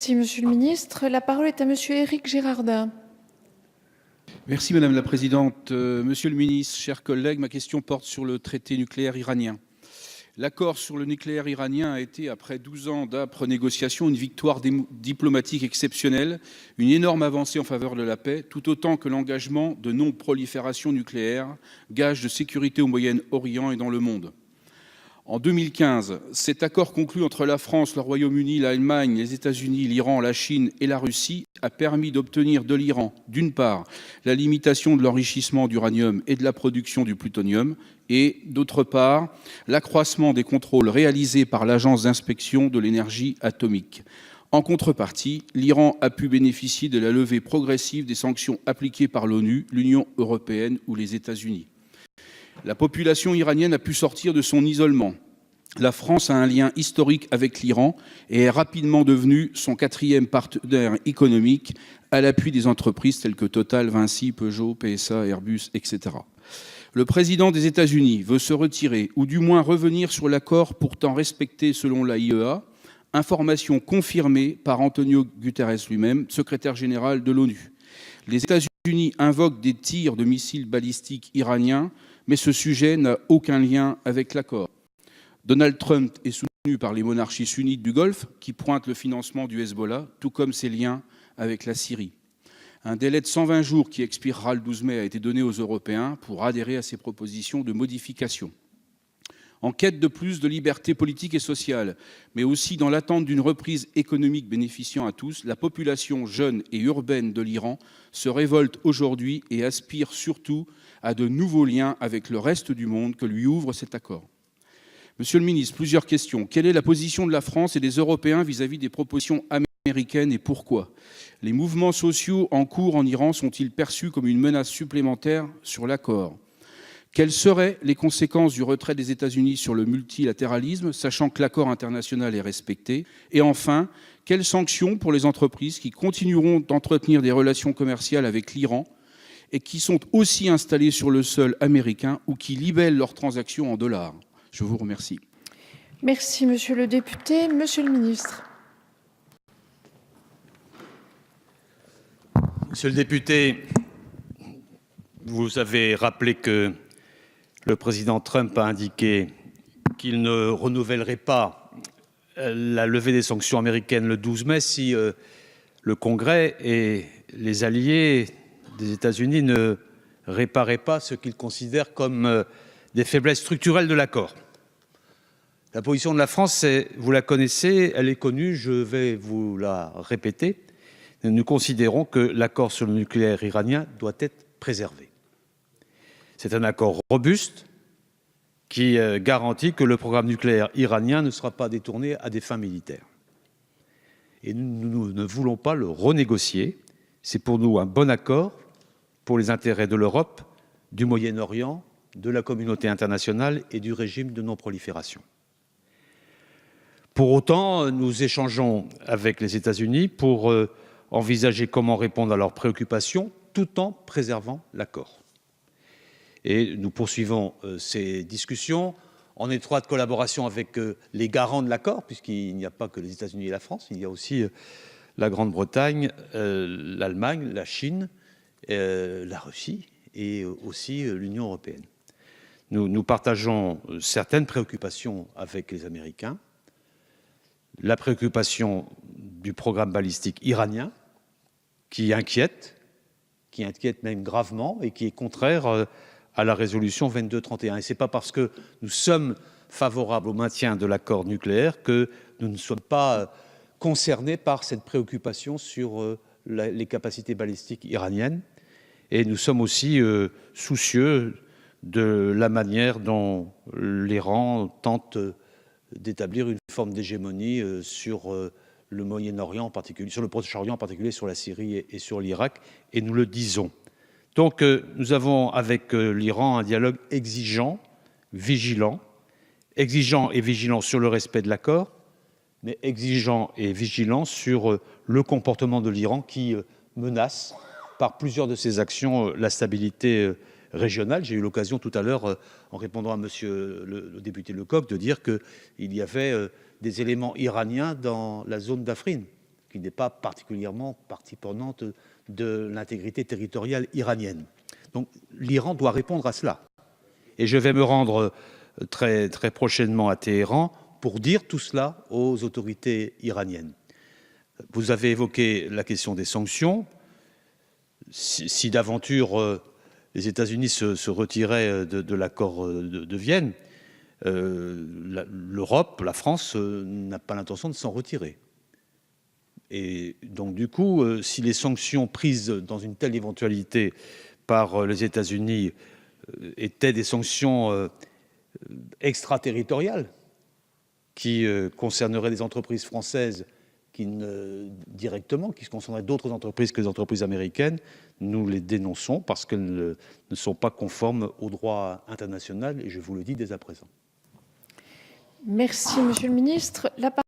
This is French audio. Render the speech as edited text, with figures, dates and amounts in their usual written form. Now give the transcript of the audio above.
Merci, Monsieur le Ministre. La parole est à Monsieur Éric Girardin. Merci Madame la Présidente. Monsieur le Ministre, chers collègues, ma question porte sur le traité nucléaire iranien. L'accord sur le nucléaire iranien a été, après 12 ans d'âpres négociations, une victoire diplomatique exceptionnelle, une énorme avancée en faveur de la paix, tout autant que l'engagement de non-prolifération nucléaire, gage de sécurité au Moyen-Orient et dans le monde. En 2015, cet accord conclu entre la France, le Royaume-Uni, l'Allemagne, les États-Unis, l'Iran, la Chine et la Russie a permis d'obtenir de l'Iran, d'une part, la limitation de l'enrichissement d'uranium et de la production du plutonium, et, d'autre part, l'accroissement des contrôles réalisés par l'Agence d'inspection de l'énergie atomique. En contrepartie, l'Iran a pu bénéficier de la levée progressive des sanctions appliquées par l'ONU, l'Union européenne ou les États-Unis. La population iranienne a pu sortir de son isolement. La France a un lien historique avec l'Iran et est rapidement devenue son quatrième partenaire économique à l'appui des entreprises telles que Total, Vinci, Peugeot, PSA, Airbus, etc. Le président des États-Unis veut se retirer ou du moins revenir sur l'accord pourtant respecté selon l'AIEA, information confirmée par Antonio Guterres lui-même, secrétaire général de l'ONU. Les États-Unis invoquent des tirs de missiles balistiques iraniens, mais ce sujet n'a aucun lien avec l'accord. Donald Trump est soutenu par les monarchies sunnites du Golfe qui pointent le financement du Hezbollah, tout comme ses liens avec la Syrie. Un délai de 120 jours qui expirera le 12 mai a été donné aux Européens pour adhérer à ces propositions de modification. En quête de plus de liberté politique et sociale, mais aussi dans l'attente d'une reprise économique bénéficiant à tous, la population jeune et urbaine de l'Iran se révolte aujourd'hui et aspire surtout à de nouveaux liens avec le reste du monde que lui ouvre cet accord. Monsieur le ministre, plusieurs questions. Quelle est la position de la France et des Européens vis-à-vis des propositions américaines et pourquoi? Les mouvements sociaux en cours en Iran sont-ils perçus comme une menace supplémentaire sur l'accord? Quelles seraient les conséquences du retrait des États-Unis sur le multilatéralisme, sachant que l'accord international est respecté? Et enfin, quelles sanctions pour les entreprises qui continueront d'entretenir des relations commerciales avec l'Iran et qui sont aussi installées sur le sol américain ou qui libellent leurs transactions en dollars? Je vous remercie. Merci, Monsieur le député. Monsieur le Ministre. Monsieur le député, vous avez rappelé que le président Trump a indiqué qu'il ne renouvellerait pas la levée des sanctions américaines le 12 mai si le Congrès et les alliés des États-Unis ne réparaient pas ce qu'ils considèrent comme des faiblesses structurelles de l'accord. La position de la France, vous la connaissez, elle est connue, je vais vous la répéter. Nous considérons que l'accord sur le nucléaire iranien doit être préservé. C'est un accord robuste qui garantit que le programme nucléaire iranien ne sera pas détourné à des fins militaires. Et nous ne voulons pas le renégocier. C'est pour nous un bon accord pour les intérêts de l'Europe, du Moyen-Orient, de la communauté internationale et du régime de non-prolifération. Pour autant, nous échangeons avec les États-Unis pour envisager comment répondre à leurs préoccupations tout en préservant l'accord. Et nous poursuivons ces discussions en étroite collaboration avec les garants de l'accord, puisqu'il n'y a pas que les États-Unis et la France, il y a aussi la Grande-Bretagne, l'Allemagne, la Chine, la Russie et aussi l'Union européenne. Nous partageons certaines préoccupations avec les Américains. La préoccupation du programme balistique iranien, qui inquiète même gravement et qui est contraire à la résolution 2231. Et ce n'est pas parce que nous sommes favorables au maintien de l'accord nucléaire que nous ne sommes pas concernés par cette préoccupation sur les capacités balistiques iraniennes. Et nous sommes aussi soucieux de la manière dont l'Iran tente d'établir une forme d'hégémonie sur le Moyen-Orient en particulier, sur le Proche-Orient en particulier, sur la Syrie et sur l'Irak, et nous le disons. Donc nous avons avec l'Iran un dialogue exigeant et vigilant sur le respect de l'accord, mais exigeant et vigilant sur le comportement de l'Iran qui menace par plusieurs de ses actions la stabilité régionale. J'ai eu l'occasion tout à l'heure, en répondant à monsieur le député Lecoq, de dire qu'il y avait des éléments iraniens dans la zone d'Afrine. qui n'est pas particulièrement partie prenante de l'intégrité territoriale iranienne. Donc l'Iran doit répondre à cela. Et je vais me rendre très prochainement à Téhéran pour dire tout cela aux autorités iraniennes. Vous avez évoqué la question des sanctions. Si d'aventure les États-Unis se retiraient de l'accord de Vienne, l'Europe, la France, n'a pas l'intention de s'en retirer. Et donc, du coup, si les sanctions prises dans une telle éventualité par les États-Unis étaient des sanctions extraterritoriales qui concerneraient des entreprises françaises directement, qui concerneraient d'autres entreprises que les entreprises américaines, nous les dénonçons parce qu'elles ne sont pas conformes au droit international, et je vous le dis dès à présent. Merci, Monsieur le Ministre.